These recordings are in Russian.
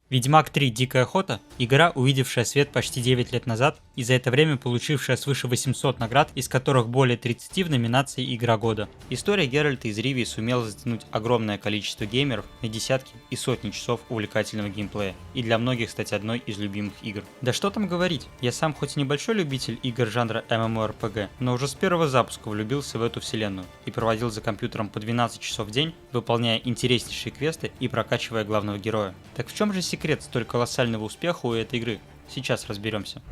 Ведьмак 3. Дикая охота – игра, увидевшая свет почти 9 лет назад и за это время получившая свыше 800 наград, из которых более 30 в номинации «Игра года». История Геральта из Ривии сумела затянуть огромное количество геймеров на десятки и сотни часов увлекательного геймплея, и для многих стать одной из любимых игр. Да что там говорить, я сам хоть и небольшой любитель игр жанра MMORPG, но уже с первого запуска влюбился в эту вселенную и проводил за компьютером по 12 часов в день, выполняя интереснейшие квесты и прокачивая главного героя. Так в чем же секрет столь колоссального успеха у этой игры? Сейчас разберемся.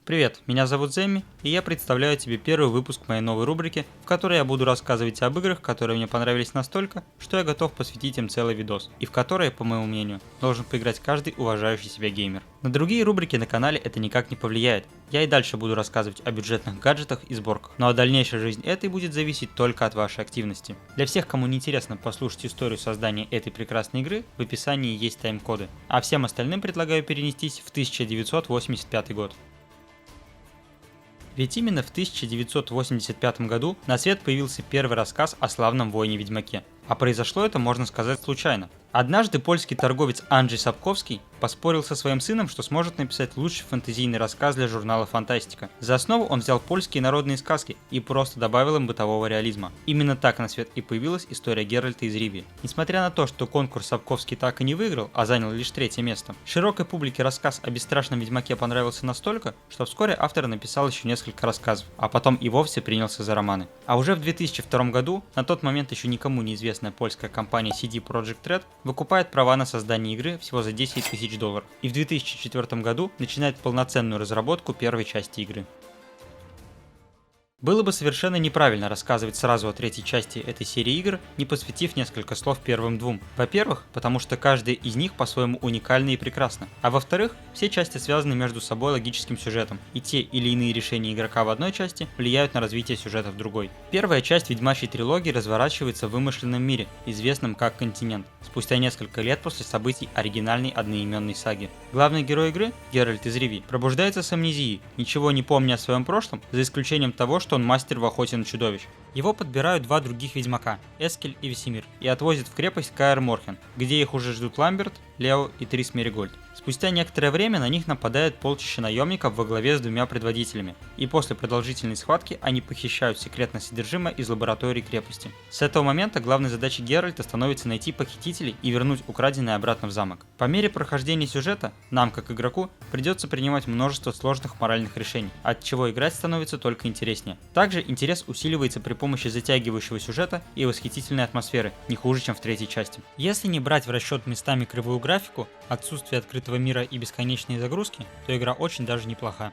Привет, меня зовут Зэмми, и я представляю тебе первый выпуск моей новой рубрики, в которой я буду рассказывать об играх, которые мне понравились настолько, что я готов посвятить им целый видос, и в которые, по моему мнению, должен поиграть каждый уважающий себя геймер. На другие рубрики на канале это никак не повлияет, я и дальше буду рассказывать о бюджетных гаджетах и сборках, но дальнейшая жизнь этой будет зависеть только от вашей активности. Для всех, кому не интересно послушать историю создания этой прекрасной игры, в описании есть тайм-коды, а всем остальным предлагаю перенестись в 1985 год. Ведь именно в 1985 году на свет появился первый рассказ о славном воине-ведьмаке. А произошло это, можно сказать, случайно. Однажды польский торговец Анджей Сапковский поспорил со своим сыном, что сможет написать лучший фэнтезийный рассказ для журнала «Фантастика». За основу он взял польские народные сказки и просто добавил им бытового реализма. Именно так на свет и появилась история Геральта из Ривии. Несмотря на то, что конкурс Сапковский так и не выиграл, а занял лишь 3-е место, широкой публике рассказ о бесстрашном ведьмаке понравился настолько, что вскоре автор написал еще несколько рассказов, а потом и вовсе принялся за романы. А уже в 2002 году, на тот момент еще никому неизвестная польская компания CD Projekt Red выкупает права на создание игры всего за $10 000, и в 2004 году начинает полноценную разработку первой части игры. Было бы совершенно неправильно рассказывать сразу о третьей части этой серии игр, не посвятив несколько слов первым двум. Во-первых, потому что каждая из них по-своему уникальна и прекрасна. А во-вторых, все части связаны между собой логическим сюжетом, и те или иные решения игрока в одной части влияют на развитие сюжета в другой. Первая часть ведьмачьей трилогии разворачивается в вымышленном мире, известном как Континент, спустя несколько лет после событий оригинальной одноименной саги. Главный герой игры, Геральт из Ривии, пробуждается с амнезией, ничего не помня о своем прошлом, за исключением того, что он мастер в охоте на чудовищ. Его подбирают два других ведьмака, Эскель и Весемир, и отвозят в крепость Каэр Морхен, где их уже ждут Ламберт, Лео и Трис Меригольд. Спустя некоторое время на них нападает полчища наемников во главе с двумя предводителями, и после продолжительной схватки они похищают секретное содержимое из лаборатории крепости. С этого момента главной задачей Геральта становится найти похитителей и вернуть украденное обратно в замок. По мере прохождения сюжета, нам, как игроку, придется принимать множество сложных моральных решений, от чего играть становится только интереснее. Также интерес усиливается при помощи затягивающего сюжета и восхитительной атмосферы, не хуже, чем в третьей части. Если не брать в расчет местами кривую графику, отсутствие открытого мира и бесконечные загрузки, то игра очень даже неплоха.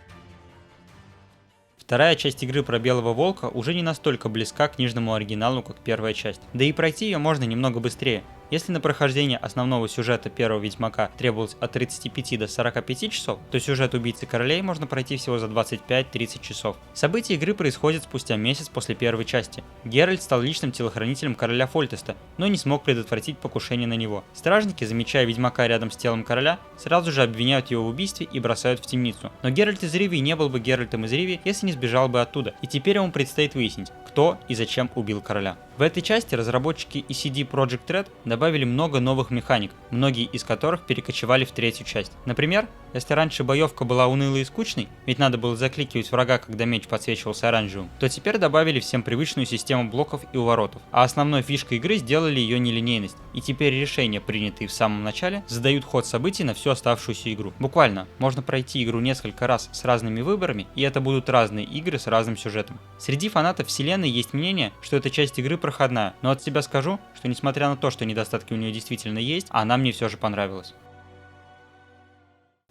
Вторая часть игры про Белого Волка уже не настолько близка к книжному оригиналу, как первая часть. Да и пройти ее можно немного быстрее. Если на прохождение основного сюжета первого Ведьмака требовалось от 35 до 45 часов, то сюжет Убийцы Королей можно пройти всего за 25-30 часов. События игры происходят спустя месяц после первой части. Геральт стал личным телохранителем короля Фольтеста, но не смог предотвратить покушение на него. Стражники, замечая Ведьмака рядом с телом короля, сразу же обвиняют его в убийстве и бросают в темницу. Но Геральт из Ривии не был бы Геральтом из Ривии, если не сбежал бы оттуда, и теперь ему предстоит выяснить, кто и зачем убил короля. В этой части разработчики и CD Projekt Red добавили много новых механик, многие из которых перекочевали в третью часть. Например, если раньше боевка была унылой и скучной, ведь надо было закликивать врага, когда меч подсвечивался оранжевым, то теперь добавили всем привычную систему блоков и уворотов, а основной фишкой игры сделали ее нелинейность, и теперь решения, принятые в самом начале, задают ход событий на всю оставшуюся игру. Буквально, можно пройти игру несколько раз с разными выборами, и это будут разные игры с разным сюжетом. Среди фанатов вселенной есть мнение, что эта часть игры проходная, но от себя скажу, что несмотря на то, что недостатки у нее действительно есть, она мне все же понравилась.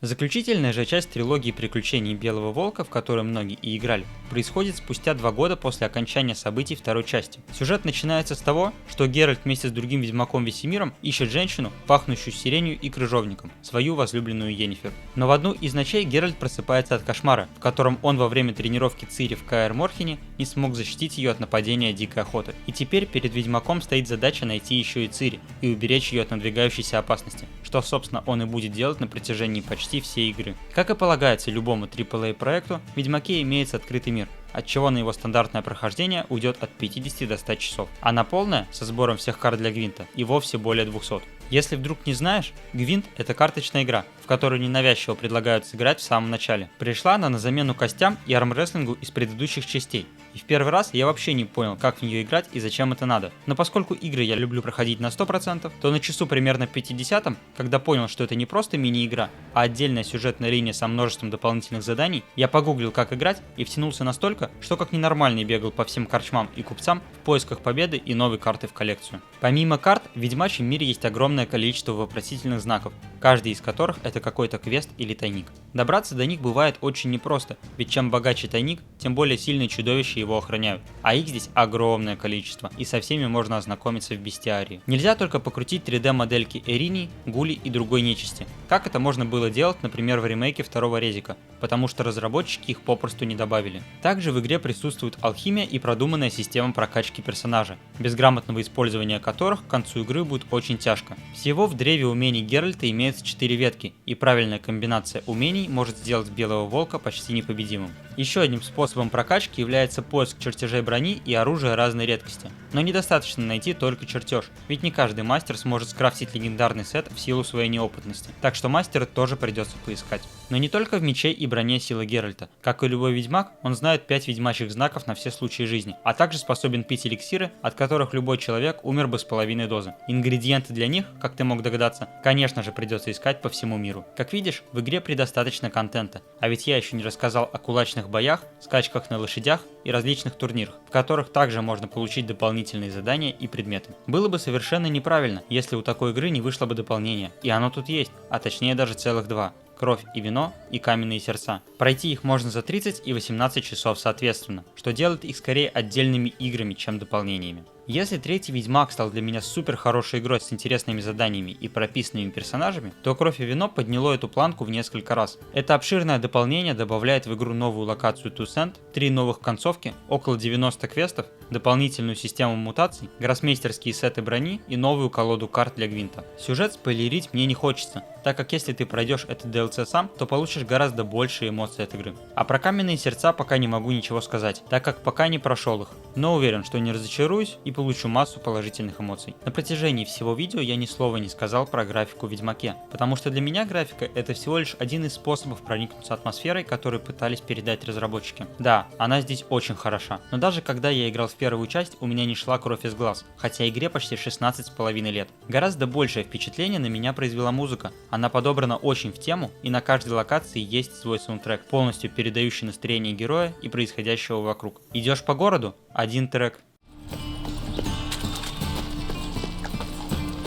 Заключительная же часть трилогии приключений Белого Волка, в которую многие и играли, происходит спустя 2 года после окончания событий второй части. Сюжет начинается с того, что Геральт вместе с другим ведьмаком Весемиром ищет женщину, пахнущую сиренью и крыжовником, свою возлюбленную Йеннифер. Но в одну из ночей Геральт просыпается от кошмара, в котором он во время тренировки Цири в Каэр Морхене не смог защитить ее от нападения дикой охоты. И теперь перед ведьмаком стоит задача найти еще и Цири и уберечь ее от надвигающейся опасности, что собственно он и будет делать на протяжении почти всей игры. Как и полагается любому AAA проекту, в Ведьмаке имеется открытый мир, отчего на его стандартное прохождение уйдет от 50 до 100 часов, а на полное, со сбором всех карт для Гвинта, и вовсе более 200. Если вдруг не знаешь, Гвинт — это карточная игра, в которую ненавязчиво предлагают сыграть в самом начале. Пришла она на замену костям и армрестлингу из предыдущих частей. И в первый раз я вообще не понял, как в нее играть и зачем это надо. Но поскольку игры я люблю проходить на 100%, то на часу примерно 50-м, когда понял, что это не просто мини-игра, а отдельная сюжетная линия со множеством дополнительных заданий, я погуглил, как играть, и втянулся настолько, что как ненормальный бегал по всем корчмам и купцам в поисках победы и новой карты в коллекцию. Помимо карт, в Ведьмачьем мире есть огромное количество вопросительных знаков, каждый из которых это какой-то квест или тайник. Добраться до них бывает очень непросто, ведь чем богаче тайник, тем более сильные чудовища его охраняют, а их здесь огромное количество, и со всеми можно ознакомиться в бестиарии. Нельзя только покрутить 3D-модельки Эринии, Гулей и другой нечисти, как это можно было делать, например, в ремейке второго Резика, потому что разработчики их попросту не добавили. Также в игре присутствует алхимия и продуманная система прокачки персонажа, без грамотного использования которых к концу игры будет очень тяжко. Всего в древе умений Геральта имеется 4 ветки, и правильная комбинация умений может сделать Белого Волка почти непобедимым. Еще одним способом прокачки является поиск чертежей брони и оружия разной редкости. Но недостаточно найти только чертеж, ведь не каждый мастер сможет скрафтить легендарный сет в силу своей неопытности, так что мастера тоже придется поискать. Но не только в мече и броне сила Геральта. Как и любой ведьмак, он знает 5 ведьмачьих знаков на все случаи жизни, а также способен пить эликсиры, от которых любой человек умер бы с половиной дозы. Ингредиенты для них, как ты мог догадаться, конечно же придется искать по всему миру. Как видишь, в игре предостаточно контента, а ведь я еще не рассказал о кулачных боях, скачках на лошадях и различных турнирах, в которых также можно получить дополнительные задания и предметы. Было бы совершенно неправильно, если у такой игры не вышло бы дополнение, и оно тут есть, а точнее даже целых два. Кровь и вино и каменные сердца. Пройти их можно за 30 и 18 часов соответственно, что делает их скорее отдельными играми, чем дополнениями. Если третий Ведьмак стал для меня супер хорошей игрой с интересными заданиями и прописанными персонажами, то Кровь и вино подняло эту планку в несколько раз. Это обширное дополнение добавляет в игру новую локацию Toussaint, 3 новых концовки, около 90 квестов, дополнительную систему мутаций, гроссмейстерские сеты брони и новую колоду карт для Гвинта. Сюжет спойлерить мне не хочется, так как если ты пройдешь этот DLC сам, то получишь гораздо больше эмоций от игры. А про каменные сердца пока не могу ничего сказать, так как пока не прошел их, но уверен, что не разочаруюсь и получу массу положительных эмоций. На протяжении всего видео я ни слова не сказал про графику в Ведьмаке, потому что для меня графика это всего лишь один из способов проникнуться атмосферой, которую пытались передать разработчики. Да, она здесь очень хороша, но даже когда я играл в первую часть, у меня не шла кровь из глаз, хотя игре почти 16,5 лет. Гораздо большее впечатление на меня произвела музыка. Она подобрана очень в тему, и на каждой локации есть свой саундтрек, полностью передающий настроение героя и происходящего вокруг. Идешь по городу — один трек.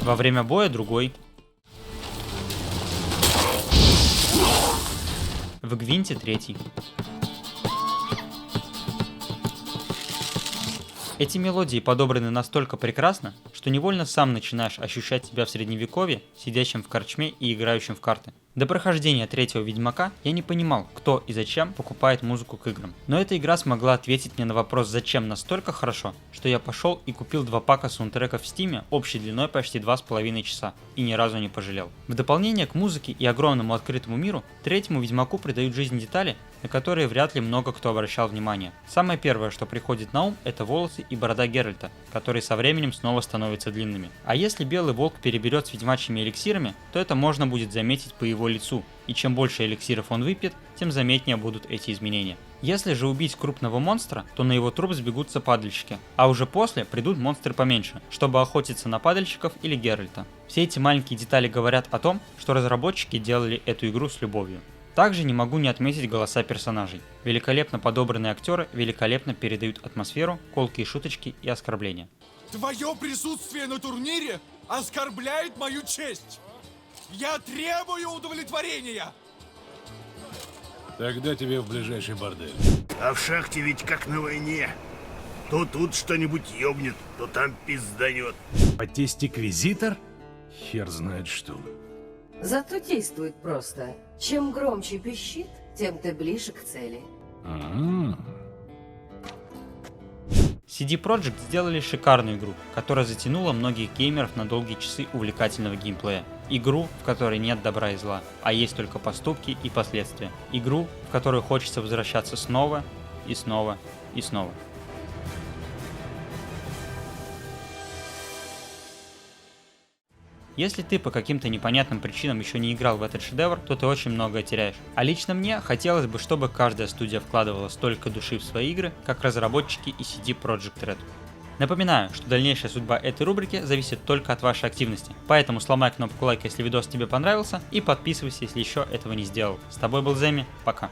Во время боя другой. В Гвинте третий. Эти мелодии подобраны настолько прекрасно, что невольно сам начинаешь ощущать себя в средневековье, сидящим в корчме и играющим в карты. До прохождения третьего Ведьмака я не понимал, кто и зачем покупает музыку к играм. Но эта игра смогла ответить мне на вопрос «зачем» настолько хорошо, что я пошел и купил 2 пака саундтреков в Steam общей длиной почти 2,5 часа и ни разу не пожалел. В дополнение к музыке и огромному открытому миру, третьему Ведьмаку придают жизнь детали, на которые вряд ли много кто обращал внимание. Самое первое, что приходит на ум, это волосы и борода Геральта, которые со временем снова становятся длинными. А если Белый Волк переберет с ведьмачьими эликсирами, то это можно будет заметить по его лицу, и чем больше эликсиров он выпьет, тем заметнее будут эти изменения. Если же убить крупного монстра, то на его труп сбегутся падальщики, а уже после придут монстры поменьше, чтобы охотиться на падальщиков или Геральта. Все эти маленькие детали говорят о том, что разработчики делали эту игру с любовью. Также не могу не отметить голоса персонажей. Великолепно подобранные актеры великолепно передают атмосферу, колкие шуточки и оскорбления. Твое присутствие на турнире оскорбляет мою честь! Я требую удовлетворения! Тогда тебе в ближайший бордель. А в шахте ведь как на войне. То тут что-нибудь ёбнет, то там пизданет. Потестиквизитор? Хер знает что. Зато действует просто. Чем громче пищит, тем ты ближе к цели. CD Projekt сделали шикарную игру, которая затянула многих геймеров на долгие часы увлекательного геймплея. Игру, в которой нет добра и зла, а есть только поступки и последствия. Игру, в которую хочется возвращаться снова и снова и снова. Если ты по каким-то непонятным причинам еще не играл в этот шедевр, то ты очень многое теряешь. А лично мне хотелось бы, чтобы каждая студия вкладывала столько души в свои игры, как разработчики и CD Projekt Red. Напоминаю, что дальнейшая судьба этой рубрики зависит только от вашей активности, поэтому сломай кнопку лайка, если видос тебе понравился, и подписывайся, если еще этого не сделал. С тобой был Земи, пока.